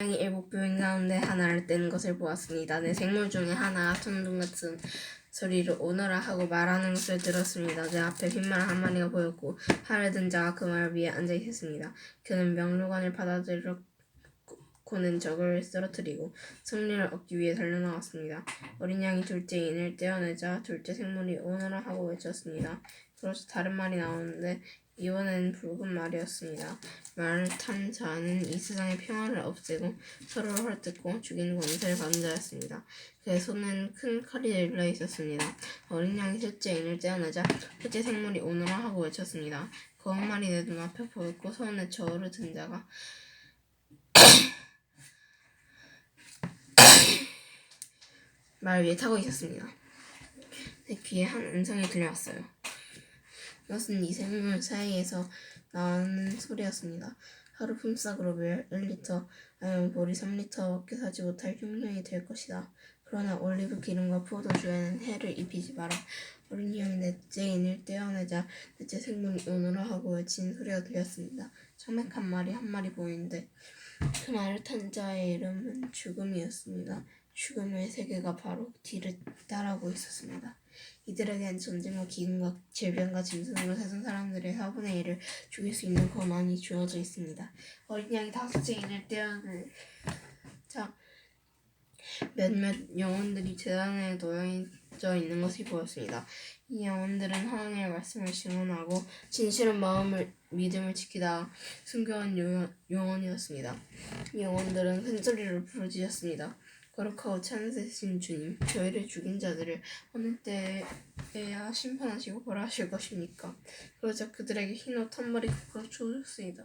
양이 일곱 뼈인 가운데 하나를 떼는 것을 보았습니다. 내 생물 중에 하나가 천둥 같은 소리로 오너라 하고 말하는 것을 들었습니다. 내 앞에 흰말 한 마리가 보였고 팔을 든 자가 그 말 위에 앉아 있었습니다. 그는 명령관을 받아들였고는 적을 쓰러뜨리고 승리를 얻기 위해 달려나갔습니다. 어린 양이 둘째 인을 떼어내자 둘째 생물이 오너라 하고 외쳤습니다. 그래서 다른 말이 나오는데 이번엔 붉은 말이었습니다. 말을 탄 자는 이 세상의 평화를 없애고 서로를 헐뜯고 죽이는 권세를 받은 자였습니다. 그의 손에는 큰 칼이 들려 있었습니다. 어린 양이 셋째 인을 떼어내자 셋째 생물이 오너라 하고 외쳤습니다. 검은 말이 내 눈앞에 보였고 손에 저울을 든 자가 말 위에 타고 있었습니다. 내 귀에 한 음성이 들려왔어요. 이것은 이 생물 사이에서 나는 소리였습니다. 하루 품삯으로 밀 1리터, 아니면 보리 3리터밖에 사지 못할 흉년이 될 것이다. 그러나 올리브 기름과 포도주에는 해를 입히지 마라. 어린 양이 넷째 인을 떼어내자 넷째 생물이 오너라 하고 외친 소리가 들렸습니다. 창백한 말이 한 마리 보이는데 그 말을 탄 자의 이름은 죽음이었습니다. 죽음의 세계가 바로 뒤를 따라오고 있었습니다. 이들에겐 전쟁과 기근과 질병과 짐승으로 사는 사람들의 4분의 1을 죽일 수 있는 권한이 주어져 있습니다. 어린 양이 다섯째 인을 떼어내자 몇몇 영혼들이 제단에 놓여져 있는 것이 보였습니다. 이 영혼들은 하나님의 말씀을 증언하고 진실한 믿음을 지키다 순교한 영혼이었습니다. 이 영혼들은 큰 소리로 부르짖었습니다. 거룩하고 찬스신 주님, 저희를 죽인 자들을 어느 때에야 심판하시고 벌하실 것입니까? 그러자 그들에게 흰옷 한 머리 걷어 주셨습니다.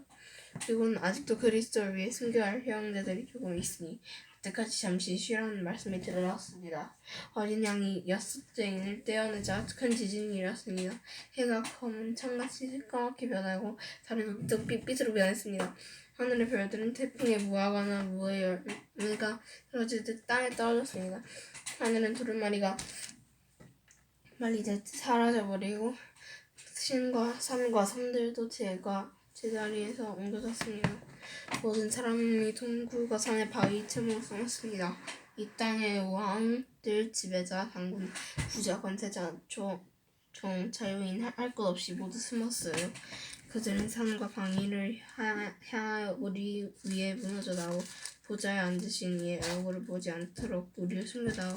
그리고는 아직도 그리스도를 위해 순교할 형제들이 조금 있으니 그때까지 잠시 쉬라는 말씀이 들어왔습니다. 어린 양이 여섯째 인을 떼어내자 큰 지진이 일었습니다. 해가 검은 창같이 새까맣게 변하고 달은 빛으로 변했습니다. 하늘의 별들은 태풍에 무화과나 무의 열매가 떨어지듯 땅에 떨어졌습니다. 하늘은 두루마리가 말리듯 사라져버리고 신과 산과 섬들도 제자리에서 옮겨졌습니다. 모든 사람이 동굴과 산의 바위 틈으로 숨었습니다. 이 땅의 왕들, 지배자, 장군, 부자, 권세자, 종, 자유인 할 것 없이 모두 숨었어요. 그들은 산과 강의를 향하여 우리 위에 무너져 나오 보좌에 앉으신 이의 얼굴을 보지 않도록 우리를 숨겨다오.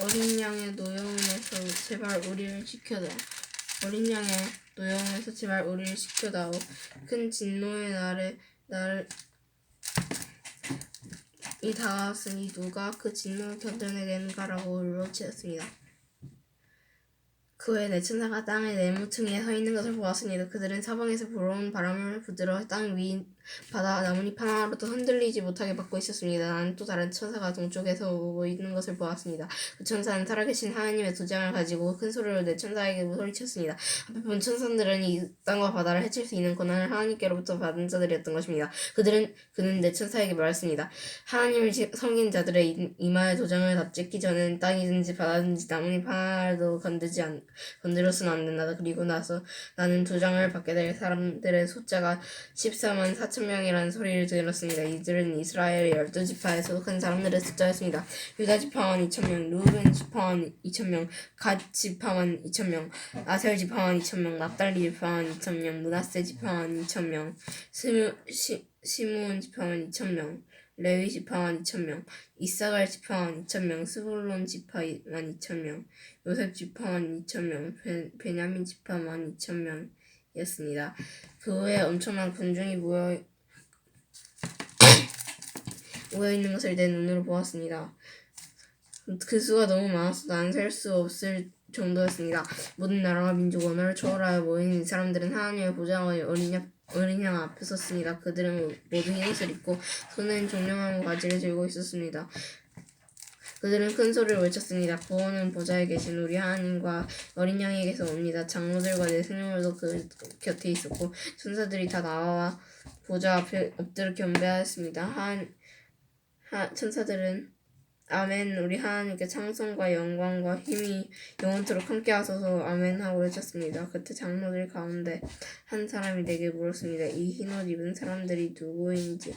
어린 양의 노여움에서 제발 우리를 지켜다오. 어린 양의 노여움에서 제발 우리를 지켜다오. 큰 진노의 날이 다가왔으니 누가 그 진노를 견뎌내겠는가라고 울부짖었습니다. 그 후에 내 천사가 땅의 네모퉁이에 서 있는 것을 보았습니다. 그들은 사방에서 불어온 바람을 부들어 땅 위 바다 나뭇잎 하나로도 흔들리지 못하게 받고 있었습니다. 나는 또 다른 천사가 동쪽에서 오고 있는 것을 보았습니다. 그 천사는 살아계신 하나님의 두 장을 가지고 큰 소리로 내 천사에게 소리쳤습니다. 앞에 본 천사들은 이 땅과 바다를 해칠 수 있는 권한을 하나님께로부터 받은 자들이었던 것입니다. 그는 내 천사에게 말했습니다. 하나님을 섬긴 자들의 이마에 도장을 다 찍기 전에는 땅이든지 바다든지 나뭇잎 하나라도 건드려서는 안 된다. 그리고 나서 나는 도장을 받게 될 사람들의 숫자가 14만 4천 명이라는 소리를 들었습니다. 이들은 이스라엘의 12지파에 소속한 사람들의 숫자였습니다. 유다 지파만 2,000명, 루벤 지파만 2,000명, 갓 지파만 2,000명, 아셀 지파만 2,000명, 납달리 지파만 2,000명, 므낫세 지파만 2,000명, 시므온 지파만 2,000명, 레위 지파만 2,000명, 이사갈 지파만 2,000명, 스불론 지파만 2,000명, 요셉 지파만 2,000명, 베냐민 지파만 2,000명이었습니다. 그 후에 엄청난 군중이 모여 있는 것을 내 눈으로 보았습니다. 그 수가 너무 많아서 나는 셀 수 없을 정도였습니다. 모든 나라와 민족, 언어를 초월하여 모인 사람들은 하나님의 보좌와 어린 양 앞에 섰습니다. 그들은 모두 흰옷을 입고 손에는 종려나무 가지를 들고 있었습니다. 그들은 큰 소리로 외쳤습니다. 구원은 보좌에 계신 우리 하나님과 어린 양에게서 옵니다. 장로들과 내 생명을도 그 곁에 있었고 천사들이 다 나와 보좌 앞에 엎드려 경배하였습니다. 천사들은 아멘, 우리 하나님께 찬송과 영광과 힘이 영원토록 함께 하소서 아멘 하고 외쳤습니다. 그때 장로들 가운데 한 사람이 내게 물었습니다. 이 흰옷 입은 사람들이 누구인지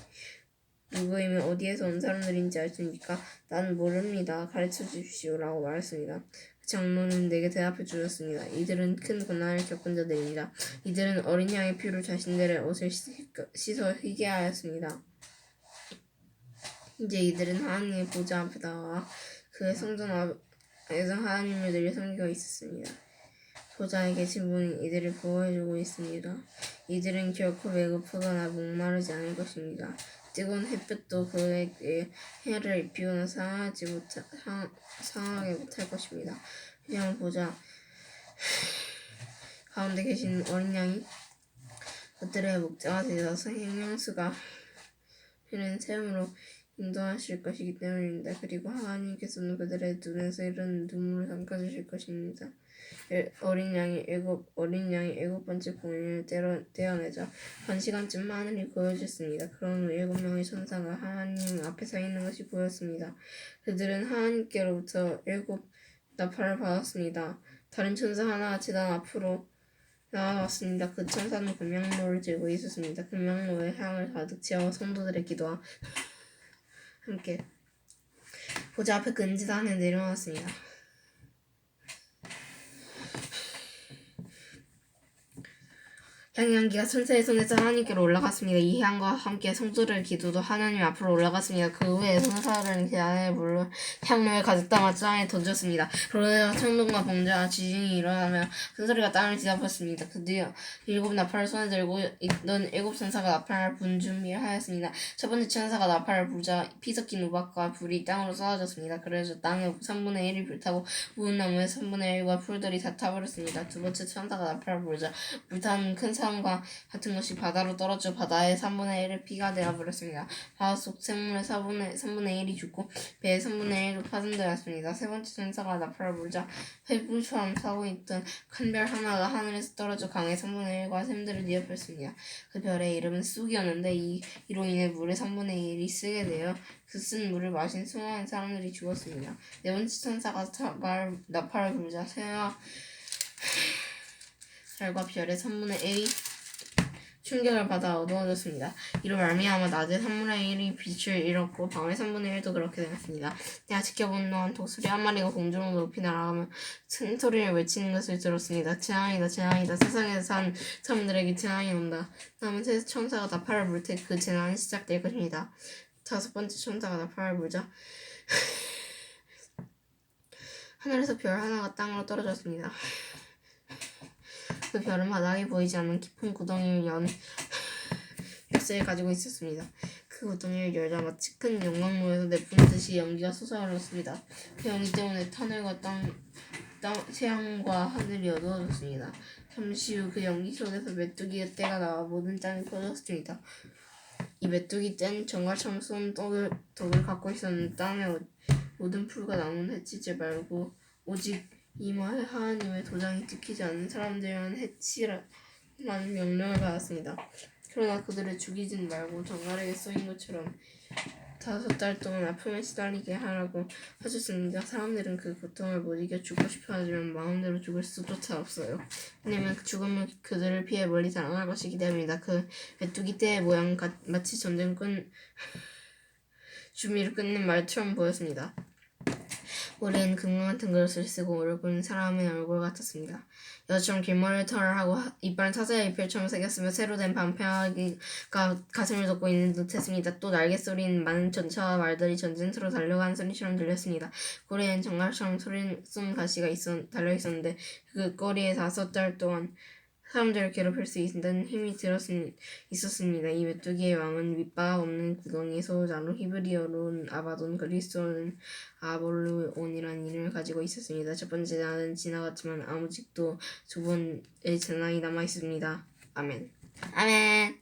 누구이면 어디에서 온 사람들인지 아십니까? 나는 모릅니다. 가르쳐 주십시오. 라고 말했습니다. 그 장로는 내게 대답해 주었습니다. 이들은 큰 고난을 겪은 자들입니다. 이들은 어린 양의 피로 자신들의 옷을 씻어 희게 하였습니다. 이제 이들은 하나님의 보좌 앞에 나와 그의 성전 앞에서 하나님을 늘 섬기고 있었습니다. 보좌에 계신 분은 이들을 보호해주고 있습니다. 이들은 결코 배고프거나 목마르지 않을 것입니다. 뜨거운 햇볕도 그에게 해를 입히거나 상하게 못할 것입니다. 그냥 보자. 가운데 계신 어린 양이 그들의 목자가 되어서 생명수가 흐르는 샘으로 인도하실 것이기 때문입니다. 그리고 하나님께서는 그들의 눈에서 이런 눈물을 닦아주실 것입니다. 어린 양이 일곱 번째 공인을 떼어내자 1시간쯤 하늘이 보여졌습니다. 그런 후 7명의 천사가 하나님 앞에 서 있는 것이 보였습니다. 그들은 하나님께로부터 7 나팔을 받았습니다. 다른 천사 하나가 제단 앞으로 나아왔습니다. 그 천사는 금양로를 들고 있었습니다. 금양로에 향을 가득 채워 성도들의 기도와 함께 보좌 앞에 근지단에 내려놨습니다. 향연기가 천사의 손에서 하나님께로 올라갔습니다. 이 향과 함께 성도들의 기도도 하나님 앞으로 올라갔습니다. 그 후에 천사들은 그 안에 물로 향로에 가득 담아 땅에 던졌습니다. 그러자 천둥과 번개와 지진이 일어나며 큰 소리가 땅을 뒤덮었습니다. 드디어 7 나팔을 손에 들고 있던 7 천사가 나팔을 분 준비를 하였습니다. 첫 번째 천사가 나팔을 불자 피 섞인 우박과 불이 땅으로 쏟아졌습니다. 그래서 땅의 3분의 1이 불타고 무은나무의 3분의 1과 풀들이 다 타버렸습니다. 두 번째 천사가 나팔을 불자 불타는 큰 사람과 같은 것이 바다로 떨어져 바다의 3분의 1을 피가 되어버렸습니다. 바다 속 생물의 3분의 1이 죽고 배의 3분의 1도 파손되었습니다. 세 번째 천사가 나팔을 불자 횃불처럼 타고 있던 큰 별 하나가 하늘에서 떨어져 강의 3분의 1과 샘들을 뒤엎었습니다. 그 별의 이름은 쑥이었는데 이로 인해 물의 3분의 1이 쓰게 되어 그 쓴 물을 마신 수많은 사람들이 죽었습니다. 네 번째 천사가 나팔을 불자 새와 달과 별의 3분의 1이 충격을 받아 어두워졌습니다. 이로 말미암아 낮의 3분의 1이 빛을 잃었고 밤의 3분의 1도 그렇게 되었습니다. 내가 지켜본 동안 독수리 한 마리가 공중으로 높이 날아가며 큰 소리를 외치는 것을 들었습니다. 재앙이다, 재앙이다. 세상에서 산 사람들에게 재앙이 온다. 남은 세 천사가 나팔을 불 때 그 재난이 시작될 것입니다. 다섯 번째 천사가 나팔을 불자 하늘에서 별 하나가 땅으로 떨어졌습니다. 그 별은 바닥이 보이지 않는 깊은 구덩이를 연 열쇠를 가지고 있었습니다. 그 구덩이를 열자 마치 큰 용광로에서 내뿜듯이 연기가 솟아올랐습니다. 그 연기 때문에 하늘과 태양과 하늘이 어두워졌습니다. 잠시 후 그 연기 속에서 메뚜기의 떼가 나와 모든 땅이 퍼졌습니다. 이 메뚜기 떼는 정갈처럼 쏜 덕을 갖고 있었는데 땅의 모든 풀과 나무는 해치지 말고 오직 이마에 하나님의 도장이 찍히지 않는 사람들만 해치라는 명령을 받았습니다. 그러나 그들을 죽이진 말고 정갈에게 쏘인 것처럼 5달 동안 아픔에 시달리게 하라고 하셨습니다. 사람들은 그 고통을 못 이겨 죽고 싶어 하지만 마음대로 죽을 수조차 없어요. 왜냐면 죽으면 그들을 피해 멀리 달아날 것이기 때문이다. 그 메뚜기 떼의 모양은 마치 전쟁 준비를 끊는 말처럼 보였습니다. 머리에는 금강 같은 그릇을 쓰고 얼굴은 사람의 얼굴 같았습니다. 여자처럼 긴 머리를 털을 하고 이빨은 사자의 이빨처럼 새겼으며 새로 된 방패가 가슴을 덮고 있는 듯했습니다. 또 날개 소리는 많은 전차와 말들이 전쟁터로 달려가는 소리처럼 들렸습니다. 꼬리에는 정갈처럼 쏜 가시가 달려있었는데 그 꼬리에 5달 동안 사람들을 괴롭힐 수 있는 힘이 있었습니다. 이 메뚜기의 왕은 밑바닥 없는 구덩이의 소유자로 히브리어로는 아바돈, 그리스어로는 아볼루온이라는 이름을 가지고 있었습니다. 첫 번째 재난은 지나갔지만 아직도 두 번의 재난이 남아있습니다. 아멘. 아멘.